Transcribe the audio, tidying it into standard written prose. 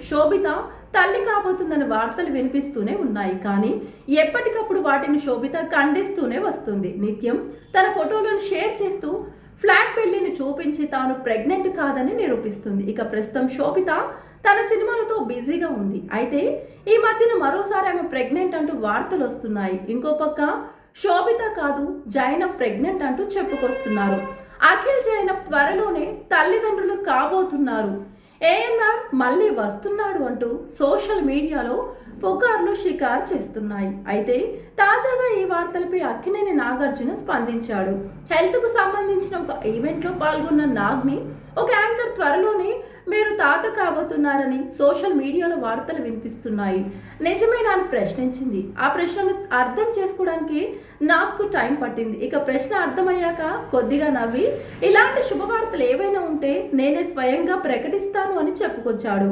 శోభిత తల్లి కాబోతుందన్న వార్తలు వినిపిస్తూనే ఉన్నాయి. కానీ ఎప్పటికప్పుడు వాటిని శోభిత ఖండిస్తూనే వస్తుంది. నిత్యం తన ఫోటోలను షేర్ చేస్తూ ఫ్లాట్ పెళ్లిని చూపించి తాను ప్రెగ్నెంట్ కాదని నిరూపిస్తుంది. ఇక ప్రస్తుతం శోభిత తన సినిమాలతో బిజీగా ఉంది. అయితే ఈ మధ్యన మరోసారి ఆమె ప్రెగ్నెంట్ అంటూ వార్తలు వస్తున్నాయి. ఇంకో పక్క శోభిత కాదు జైనబ్ ప్రెగ్నెంట్ అంటూ చెప్పుకొస్తున్నారు. అఖిల్ జైనబ్ త్వరలోనే తల్లిదండ్రులు కాబోతున్నారు. ఏఎన్ఆర్ మళ్ళీ వస్తున్నాడు అంటూ సోషల్ మీడియాలో పుకార్లు షికారు చేస్తున్నాయి. అయితే తాజాగా ఈ వార్తలపై అక్కినేని నాగార్జున స్పందించాడు. హెల్త్కు సంబంధించిన ఒక ఈవెంట్లో పాల్గొన్న నాగ్ని ఒక యాంకర్ త్వరలోనే మీరు తాత కాబోతున్నారని సోషల్ మీడియాలో వార్తలు వినిపిస్తున్నాయి. నిజమేనా అని ప్రశ్నించింది. ఆ ప్రశ్నను అర్థం చేసుకోవడానికి నాకు టైం పట్టింది. ఇక ప్రశ్న అర్థమయ్యాక కొద్దిగా నవ్వి ఇలాంటి శుభవార్తలు ఏవైనా ఉంటే నేనే స్వయంగా ప్రకటిస్తాను అని చెప్పుకొచ్చాడు.